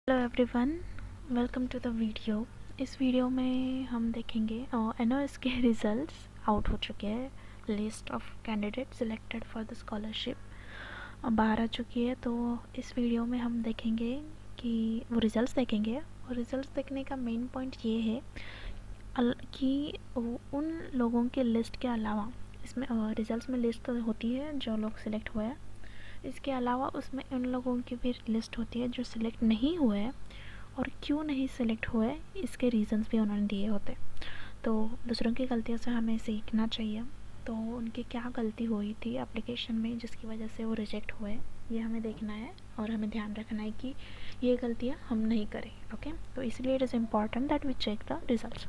Hello everyone, welcome to the video. इस video में हम देखेंगे एनओएस के रिज़ल्ट्स आउट हो चुके हैं। List of candidate selected for the scholarship बाहर आ चुकी है। तो इस वीडियो में हम देखेंगे कि वो रिज़ल्ट्स देखेंगे, और रिज़ल्ट्स देखने का मेन पॉइंट ये है कि उन लोगों के लिस्ट के अलावा इसमें रिज़ल्ट्स में लिस्ट तो होती है जो लोग सिलेक्ट हुए हैं, इसके अलावा उसमें उन लोगों की भी लिस्ट होती है जो सिलेक्ट नहीं हुए हैं, और क्यों नहीं सिलेक्ट हुए इसके रीज़न्स भी उन्होंने दिए होते। तो दूसरों की गलतियों से हमें सीखना चाहिए। तो उनकी क्या गलती हुई थी एप्लीकेशन में जिसकी वजह से वो रिजेक्ट हुए, ये हमें देखना है और हमें ध्यान रखना है कि ये गलतियाँ हम नहीं करें। ओके, तो इसलिए it is important that we check the results.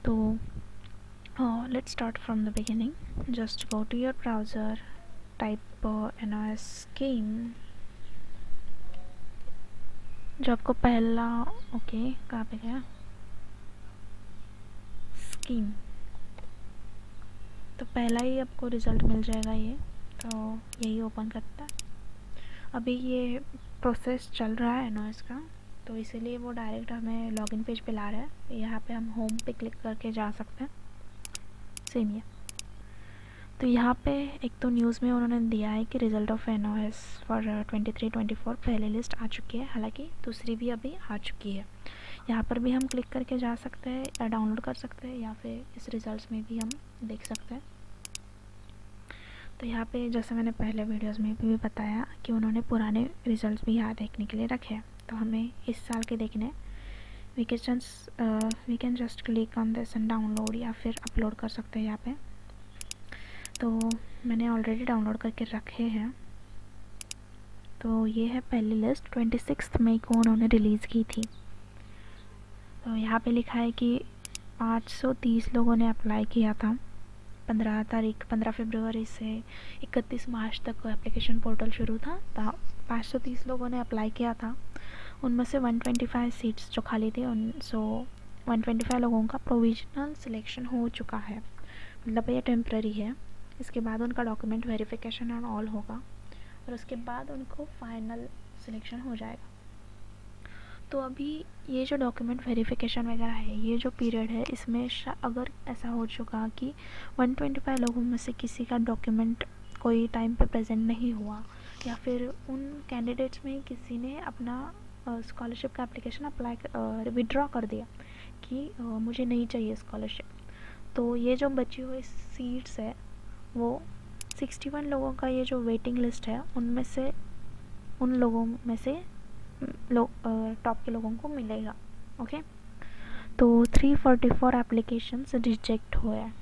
तो let's start from the beginning. Just go to your browser, type NOS scheme. जो आपको पहला कहाँ पे गया स्कीम, तो पहला ही आपको रिज़ल्ट मिल जाएगा ये। तो यही ओपन करता है। अभी ये प्रोसेस चल रहा है एनओएस का, तो इसीलिए वो डायरेक्ट हमें लॉगिन पेज पे ला रहा है। यहाँ पे हम होम पे क्लिक करके जा सकते हैं। सेम ये। तो यहाँ पे एक तो न्यूज़ में उन्होंने दिया है कि रिज़ल्ट ऑफ एनओएस फॉर 23-24 पहले लिस्ट आ चुकी है, हालांकि दूसरी भी अभी आ चुकी है। यहाँ पर भी हम क्लिक करके जा सकते हैं या डाउनलोड कर सकते हैं, या फिर इस रिज़ल्ट्स में भी हम देख सकते हैं। तो यहाँ पे जैसे मैंने पहले वीडियोस में भी बताया कि उन्होंने पुराने रिज़ल्ट्स भी यहाँ देखने के लिए रखे हैं। तो हमें इस साल के देखने we can just click on this and download, या फिर अपलोड कर सकते हैं यहाँ पे। तो मैंने ऑलरेडी डाउनलोड करके रखे हैं। तो ये है पहली लिस्ट, 26 मई को उन्होंने रिलीज़ की थी। तो यहाँ पे लिखा है कि 530 लोगों ने अप्लाई किया था। 15 फरवरी से 31 मार्च तक एप्लीकेशन पोर्टल शुरू था। 530 लोगों ने अप्लाई किया था। उनमें से 125 सीट्स जो खाली थी, 125 लोगों का प्रोविजनल सिलेक्शन हो चुका है, मतलब ये टेम्प्रेरी है। इसके बाद उनका डॉक्यूमेंट वेरिफिकेशन और ऑल होगा, और उसके बाद उनको फाइनल सिलेक्शन हो जाएगा। तो अभी ये जो डॉक्यूमेंट वेरिफिकेशन वगैरह है, ये जो पीरियड है, इसमें अगर ऐसा हो चुका कि 125 लोगों में से किसी का डॉक्यूमेंट कोई टाइम पे प्रेजेंट नहीं हुआ, या फिर उन कैंडिडेट्स में किसी ने अपना स्कॉलरशिप का एप्लीकेशन अप्लाई विड्रॉ कर दिया कि मुझे नहीं चाहिए स्कॉलरशिप, तो ये जो बची हुई सीट्स है वो 61 लोगों का ये जो वेटिंग लिस्ट है, उनमें से उन लोगों में से टॉप के लोगों को मिलेगा। ओके, तो 344 एप्लीकेशंस रिजेक्ट हुए हैं।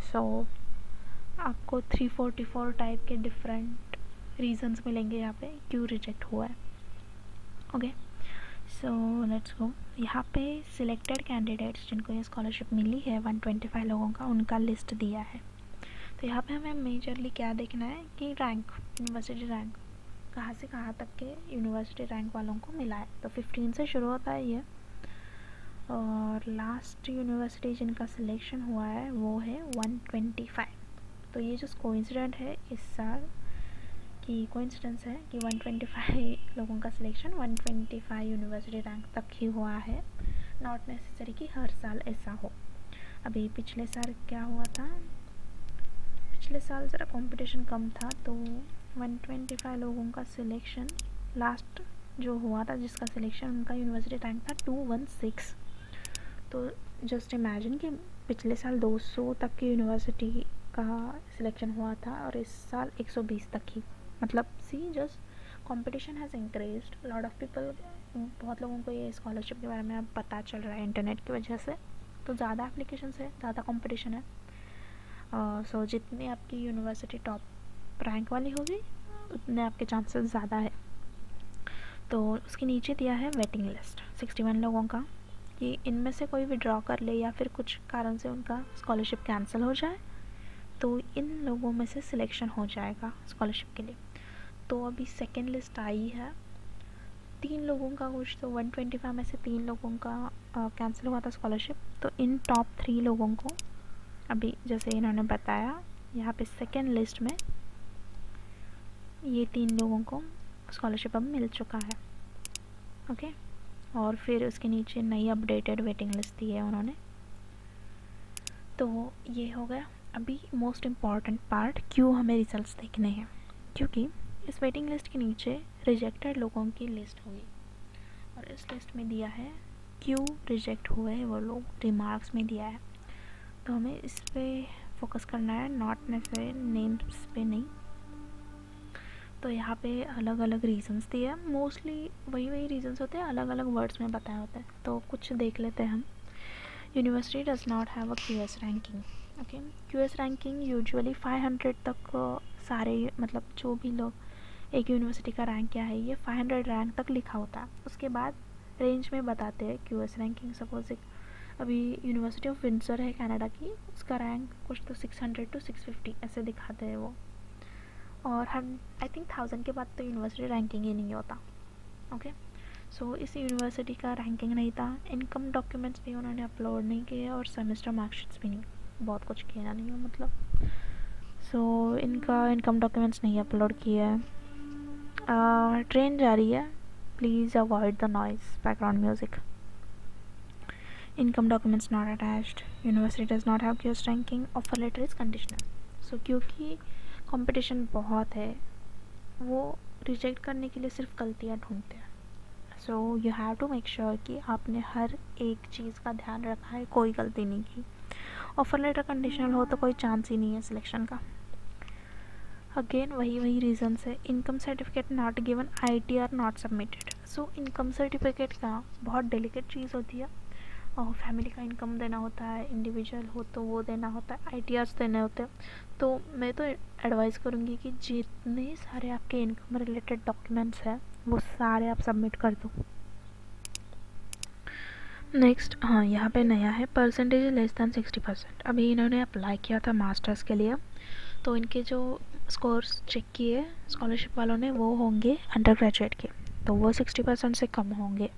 सो आपको 344 टाइप के डिफरेंट रीजंस मिलेंगे यहाँ पे क्यों रिजेक्ट हुआ है। Okay, so let's go. यहाँ पे सिलेक्टेड कैंडिडेट्स जिनको ये स्कॉलरशिप मिली है 125 लोगों का, उनका लिस्ट दिया है। तो यहाँ पे हमें मेजरली क्या देखना है कि रैंक, यूनिवर्सिटी रैंक कहाँ से कहाँ तक के यूनिवर्सिटी रैंक वालों को मिला है। तो 15 से शुरू होता है ये, और लास्ट यूनिवर्सिटी जिनका सिलेक्शन हुआ है वो है 125। तो ये जो कोइंसिडेंट है इस साल की कोइंसिडेंस है कि 125 लोगों का सिलेक्शन 125 यूनिवर्सिटी रैंक तक ही हुआ है। नॉट नेसेसरी कि हर साल ऐसा हो। अभी पिछले साल क्या हुआ था, पिछले साल ज़रा कंपटीशन कम था, तो 125 लोगों का सिलेक्शन लास्ट जो हुआ था, जिसका सिलेक्शन उनका यूनिवर्सिटी रैंक था 216। तो जस्ट इमेजिन कि पिछले साल 200 तक की यूनिवर्सिटी का सिलेक्शन हुआ था, और इस साल 120 तक ही। मतलब see just competition has increased lot of people. बहुत लोगों को ये स्कॉलरशिप के बारे में अब पता चल रहा है इंटरनेट की वजह से। तो ज़्यादा एप्लीकेशंस है, ज़्यादा कंपटीशन है। सो जितनी आपकी यूनिवर्सिटी टॉप रैंक वाली होगी उतने आपके चांसेस ज़्यादा है। तो उसके नीचे दिया है वेटिंग लिस्ट 61 लोगों का, कि इनमें से कोई विड्रॉ कर ले या फिर कुछ कारण से उनका स्कॉलरशिप कैंसिल हो जाए, तो इन लोगों में से सिलेक्शन हो जाएगा स्कॉलरशिप के लिए। तो अभी सेकेंड लिस्ट आई है 3 लोगों का कुछ, तो 125 में से 3 लोगों का कैंसिल हुआ था स्कॉलरशिप। तो इन टॉप 3 लोगों को अभी जैसे इन्होंने बताया यहाँ पे सेकेंड लिस्ट में ये 3 लोगों को स्कॉलरशिप अब मिल चुका है। ओके। और फिर उसके नीचे नई अपडेटेड वेटिंग लिस्ट दी है उन्होंने। तो ये हो गया। अभी मोस्ट इम्पॉर्टेंट पार्ट, क्यों हमें रिजल्ट्स देखने हैं, क्योंकि इस वेटिंग लिस्ट के नीचे रिजेक्टेड लोगों की लिस्ट होगी और इस लिस्ट में दिया है क्यों रिजेक्ट हुए वो लोग, रिमार्क्स में दिया है। तो हमें इस पर फोकस करना है, नॉट नेसेसरी नेम्स पे नहीं। तो यहाँ पे अलग अलग रीजंस दिए हैं, मोस्टली वही रीजंस होते हैं, अलग अलग वर्ड्स में बताए होते हैं। तो कुछ देख लेते हैं हम। University does not have a QS ranking. Okay, QS ranking usually 500 तक सारे, मतलब जो भी लोग एक यूनिवर्सिटी का रैंक क्या है, ये 500 रैंक तक लिखा होता है। उसके बाद रेंज में बताते हैं QS रैंकिंग। सपोज अभी यूनिवर्सिटी ऑफ विंडसर है कनाडा की, उसका रैंक कुछ तो 600 to 650 ऐसे दिखाते हैं वो। और आई थिंक 1000 के बाद तो यूनिवर्सिटी रैंकिंग ही नहीं होता। ओके, सो इस यूनिवर्सिटी का रैंकिंग नहीं था। इनकम डॉक्यूमेंट्स भी उन्होंने अपलोड नहीं किए और सेमेस्टर मार्कशीट्स भी नहीं, बहुत कुछ किया नहीं हो मतलब। सो इनका इनकम डॉक्यूमेंट्स नहीं अपलोड किए हैं। ट्रेन जा रही है, please avoid the noise, background music. Income documents not attached, university does not have QS ranking, offer letter is conditional. So क्योंकि कंपटीशन बहुत है, वो रिजेक्ट करने के लिए सिर्फ गलतियाँ ढूंढते हैं। So you have to make sure कि आपने हर एक चीज़ का ध्यान रखा है, कोई गलती नहीं की। ऑफर लेटर कंडीशनल हो तो कोई चांस ही नहीं है सिलेक्शन का। अगेन वही रीजंस है। Income certificate not given, ITR not submitted. So income certificate का बहुत डेलिकेट चीज़ होती है, और फैमिली का इनकम देना होता है, इंडिविजुअल हो तो वो देना होता है, ITRs देने होते हैं। तो मैं तो एडवाइस करूँगी कि जितने सारे आपके इनकम रिलेटेड डॉक्यूमेंट्स हैं वो सारे आप सबमिट कर दो। नेक्स्ट, हाँ यहाँ पे नया है, परसेंटेज लेस दैन 60%। अभी इन्होंने अप्लाई किया था मास्टर्स के लिए, तो इनके जो स्कोर्स चेक किए स्कॉलरशिप वालों ने, वो होंगे अंडर ग्रेजुएट के, तो वो 60% से कम होंगे।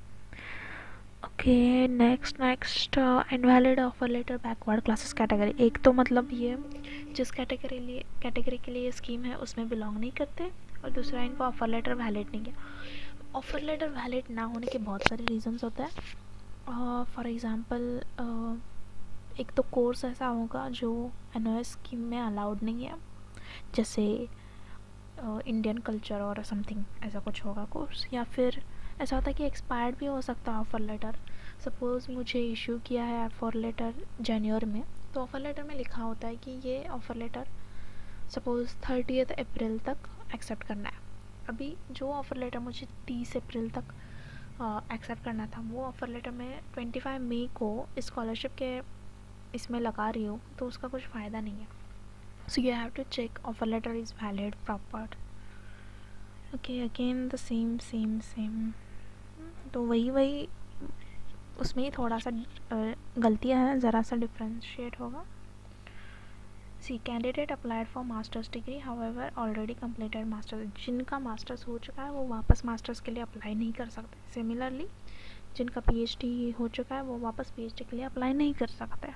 Okay, next invalid offer letter backward classes category. एक तो मतलब ये जिस कैटेगरी के लिए ये स्कीम है उसमें बिलोंग नहीं करते, और दूसरा इनको ऑफर लेटर वैलिड नहीं है। ऑफर लेटर वैलिड ना होने के बहुत सारे रीजंस होते हैं। फॉर एग्ज़ाम्पल, एक तो कोर्स ऐसा होगा जो NOS स्कीम में अलाउड नहीं है, जैसे इंडियन कल्चर और समथिंग ऐसा कुछ होगा कोर्स, या फिर ऐसा होता है कि एक्सपायर्ड भी हो सकता है ऑफ़र लेटर। सपोज़ मुझे इशू किया है ऑफ़र लेटर जनवरी में, तो ऑफ़र लेटर में लिखा होता है कि ये ऑफ़र लेटर सपोज़ 30 अप्रैल तक एक्सेप्ट करना है। अभी जो ऑफ़र लेटर मुझे 30 अप्रैल तक एक्सेप्ट करना था, वो ऑफ़र लेटर में 25 मई को स्कॉलरशिप के इसमें लगा रही हूँ, तो उसका कुछ फ़ायदा नहीं है। So you have to check offer letter is valid proper. Okay, again the same. तो वही उसमें ही थोड़ा सा गलतियाँ हैं, ज़रा सा डिफ्रेंशिएट होगा। See candidate applied for masters degree, however already completed masters. जिनका मास्टर्स हो चुका है वो वापस मास्टर्स के लिए अप्लाई नहीं कर सकते। सिमिलरली जिनका PhD हो चुका है वो वापस PhD के लिए अप्लाई नहीं कर सकते।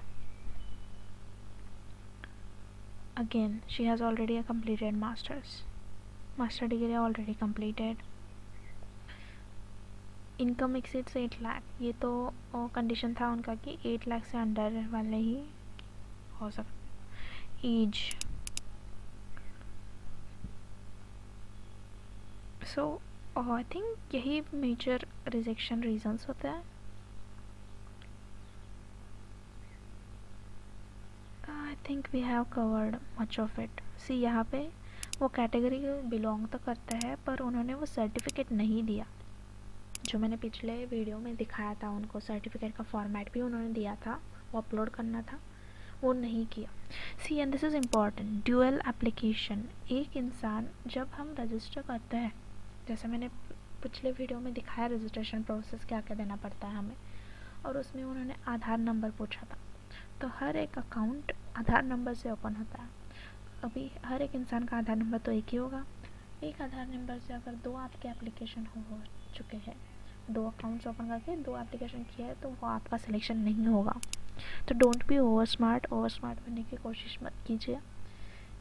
Again she has already a completed master degree already completed. Income exceeds 8 lakh, ये तो कंडीशन था उनका कि 8 लाख से अंडर वाले ही हो सकते। एज, सो आई थिंक यही मेजर रिजेक्शन रीजंस होते हैं। I think we have covered much of it. See यहाँ पे वो कैटेगरी बिलोंग तो करता है, पर उन्होंने वो सर्टिफिकेट नहीं दिया जो मैंने पिछले वीडियो में दिखाया था। उनको सर्टिफिकेट का फॉर्मेट भी उन्होंने दिया था, वो अपलोड करना था, वो नहीं किया। See and this is important, dual application. एक इंसान जब हम रजिस्टर करते हैं, जैसे मैंने पिछले वीडियो में दिखाया रजिस्ट्रेशन प्रोसेस क्या क्या देना पड़ता है हमें, और उसमें उन्होंने आधार नंबर पूछा था। तो हर एक अकाउंट आधार नंबर से ओपन होता है। अभी हर एक इंसान का आधार नंबर तो एक ही होगा। एक आधार नंबर से अगर दो आपके एप्लीकेशन हो चुके हैं, 2 अकाउंट्स ओपन करके 2 एप्लीकेशन किया है, तो वो आपका सिलेक्शन नहीं होगा। तो डोंट बी ओवर स्मार्ट बनने की कोशिश मत कीजिए,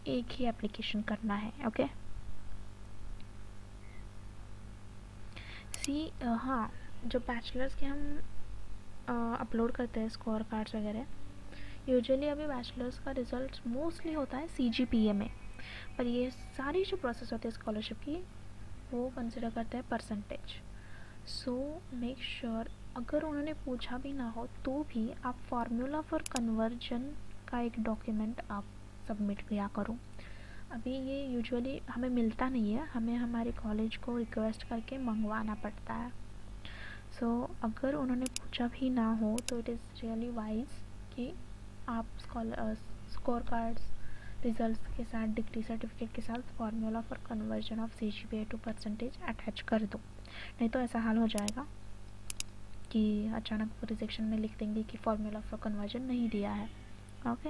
एक ही एप्लीकेशन करना है। ओके, हाँ, जो बैचलर्स के हम अपलोड करते हैं स्कोर कार्ड्स वगैरह, यूजुअली अभी बैचलर्स का रिज़ल्ट मोस्टली होता है CGPA में, पर ये सारी जो प्रोसेस होती है स्कॉलरशिप की वो कंसिडर करते हैं परसेंटेज। सो मेक श्योर अगर उन्होंने पूछा भी ना हो तो भी आप फार्मूला फॉर कन्वर्जन का एक डॉक्यूमेंट आप सबमिट किया करो। अभी ये यूजुअली हमें मिलता नहीं है, हमें हमारे कॉलेज को रिक्वेस्ट करके मंगवाना पड़ता है। सो अगर उन्होंने पूछा भी ना हो तो इट इज़ रियली वाइज कि आप स्कोर कार्ड्स रिजल्ट्स के साथ डिग्री सर्टिफिकेट के साथ formula for conversion of CGPA to percentage attach कर दो। नहीं तो ऐसा हाल हो जाएगा कि अचानक रिजेक्शन में लिख देंगे कि फार्मूला फॉर कन्वर्जन नहीं दिया है। ओके,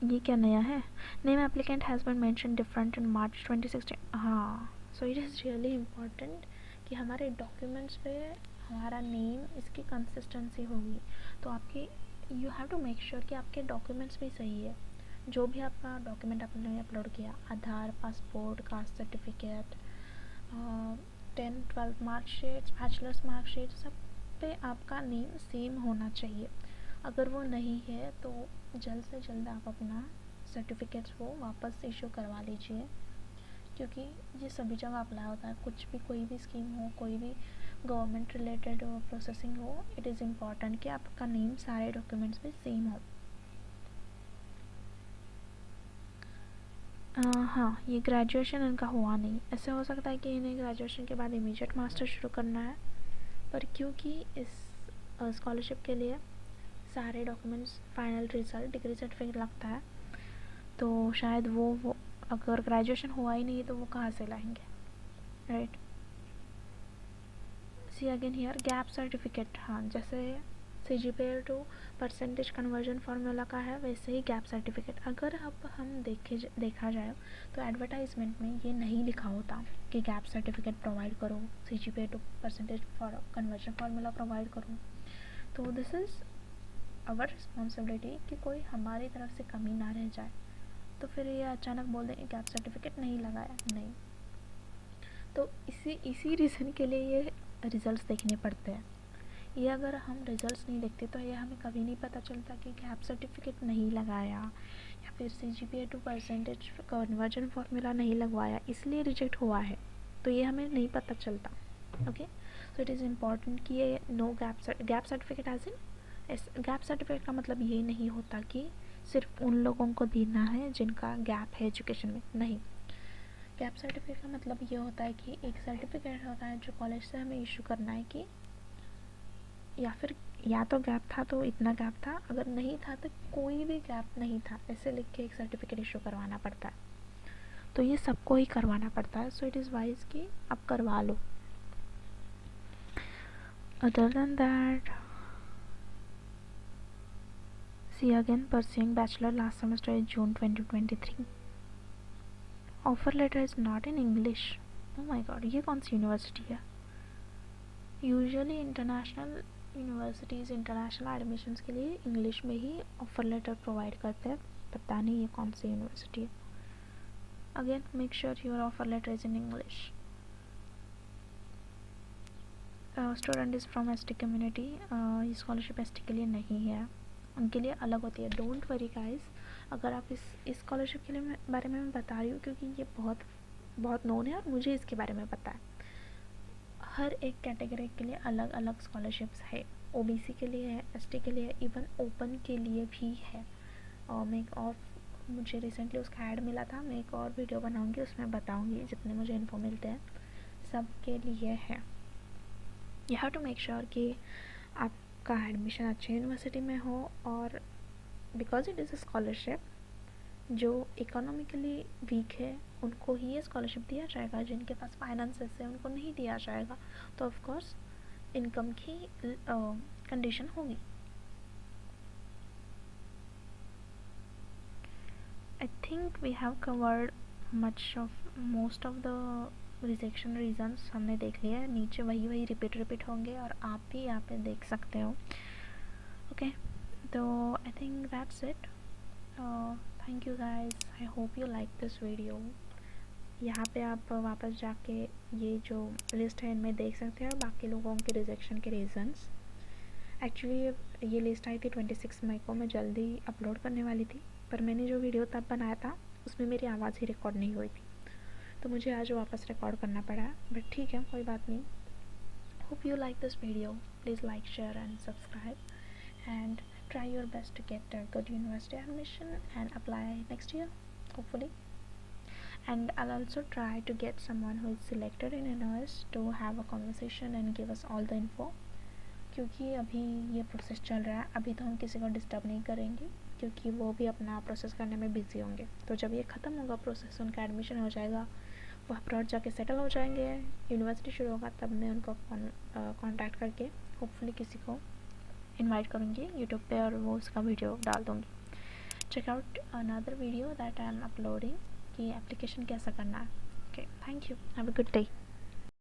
ये क्या नया है? Name applicant has been mention different in March 2016। हाँ, so it is really important कि हमारे डॉक्यूमेंट्स पे हमारा नेम इसकी कंसिस्टेंसी होगी। तो आपकी you have to make sure कि आपके डॉक्यूमेंट्स भी सही है। जो भी आपका डॉक्यूमेंट आपने अपलोड किया, Aadhaar, passport, caste certificate, 10-12 marksheets, bachelors marksheet, सब पे आपका नेम सेम होना चाहिए। अगर वो नहीं है तो जल्द से जल्द आप अपना सर्टिफिकेट्स वो वापस इशू करवा लीजिए, क्योंकि ये सभी जगह अप्लाई होता है। कुछ भी, कोई भी स्कीम हो, कोई भी गवर्नमेंट रिलेटेड प्रोसेसिंग हो, इट इज़ इम्पॉर्टेंट कि आपका नेम सारे डॉक्यूमेंट्स में सेम हो। हाँ, ये ग्रेजुएशन इनका हुआ नहीं। ऐसे हो सकता है कि इन्हें ग्रेजुएशन के बाद इमीडिएट मास्टर शुरू करना है, पर क्योंकि इस स्कॉलरशिप के लिए सारे documents, final result, degree certificate लगता है, तो शायद वो अगर ग्रेजुएशन हुआ ही नहीं तो वो कहाँ से लाएंगे, right? See again here gap certificate. हाँ, जैसे CGPA to percentage conversion formula का है, वैसे ही गैप सर्टिफिकेट। अगर अब हम देखा जाए तो एडवर्टाइजमेंट में ये नहीं लिखा होता कि गैप सर्टिफिकेट प्रोवाइड करो, CGPA to percentage conversion formula provide करो। तो दिस इज़ आवर रिस्पॉन्सिबिलिटी कि कोई हमारी तरफ से कमी ना रह जाए। तो फिर ये अचानक बोल दें गैप सर्टिफिकेट नहीं लगाया, नहीं। तो इसी रीज़न के लिए ये रिज़ल्ट्स देखने पड़ते हैं। ये अगर हम रिज़ल्ट्स नहीं देखते तो ये हमें कभी नहीं पता चलता कि गैप सर्टिफिकेट नहीं लगाया या फिर CGPA to percentage conversion formula नहीं लगवाया इसलिए रिजेक्ट हुआ है, तो ये हमें नहीं पता चलता। Okay, so it is important कि ये no gap certificate as in gap certificate का मतलब ये नहीं होता कि सिर्फ उन लोगों को देना है जिनका गैप है एजुकेशन में, नहीं। गैप सर्टिफिकेट का मतलब ये होता है कि एक सर्टिफिकेट होता है जो कॉलेज से हमें इशू करना है कि या तो गैप था तो इतना गैप था, अगर नहीं था तो कोई भी गैप नहीं था, ऐसे लिख के एक सर्टिफिकेट इशू करवाना पड़ता है। तो ये सबको ही करवाना पड़ता है। सो इट इज़ वाइज कि आप करवा लो। Other than that, see again pursuing bachelor last semester is June 2023। Offer letter is not in English. Oh my god, ये कौन सी यूनिवर्सिटी है? Usually international universities international admissions के लिए इंग्लिश में ही ऑफ़र लेटर प्रोवाइड करते हैं। पता नहीं ये कौन सी यूनिवर्सिटी है। Again make sure your offer letter is in English. Student is from ST community. ये स्कॉलरशिप ST के लिए नहीं है, उनके लिए अलग होती है। डोंट वरी गाइस, अगर आप इस स्कॉलरशिप के लिए बारे में मैं बता रही हूँ क्योंकि ये बहुत नोन है और मुझे इसके बारे में पता है। हर एक कैटेगरी के लिए अलग अलग स्कॉलरशिप्स है। OBC के लिए है, ST के लिए, इवन ओपन के लिए भी है। और मैं एक और, मुझे रिसेंटली उसका ऐड मिला था, मैं एक और वीडियो बनाऊंगी, उसमें बताऊंगी जितने मुझे इन्फो मिलते हैं, सब के लिए है। You have to make sure कि आपका एडमिशन अच्छे यूनिवर्सिटी में हो, और because it is a scholarship, जो इकोनॉमिकली वीक है उनको ही ये स्कॉलरशिप दिया जाएगा, जिनके पास फाइनेंसेस है उनको नहीं दिया जाएगा। तो ऑफ कोर्स इनकम की कंडीशन होगी। I think we have covered most of the rejection reasons हमने देख लिया है। नीचे वही रिपीट होंगे और आप भी यहाँ पे देख सकते हो। ओके, तो I think that's it. Thank you guys, I hope you like this video. यहाँ पे आप वापस जाके ये जो लिस्ट है इनमें देख सकते हैं बाकी लोगों के रिजेक्शन के रीज़न्स। एक्चुअली ये लिस्ट आई थी 26 मई को, मैं जल्दी अपलोड करने वाली थी, पर मैंने जो वीडियो तब बनाया था उसमें मेरी आवाज़ ही रिकॉर्ड नहीं हुई थी, तो मुझे आज वापस रिकॉर्ड करना पड़ा, बट ठीक है, कोई बात नहीं। Hope you like this video, please like, share and subscribe, and try your best to get a good university admission and apply next year, hopefully. And I'll also try to get someone who is selected in NOS to have a conversation and give us all the info, क्योंकि अभी ये process चल रहा है, अभी तो हम किसी को डिस्टर्ब नहीं करेंगे क्योंकि वो भी अपना प्रोसेस करने में बिज़ी होंगे। तो जब ये ख़त्म होगा प्रोसेस, उनका एडमिशन हो जाएगा, वो अब्रॉड जाके सेटल हो जाएंगे, यूनिवर्सिटी शुरू होगा, तब मैं उनको कॉन्टैक्ट करके होपफुली किसी को इनवाइट करूँगी यूट्यूब पे और वो उसका वीडियो डाल दूँगी। Check out another video that I am uploading कि एप्लीकेशन कैसा करना है। Okay, thank you, have a good day.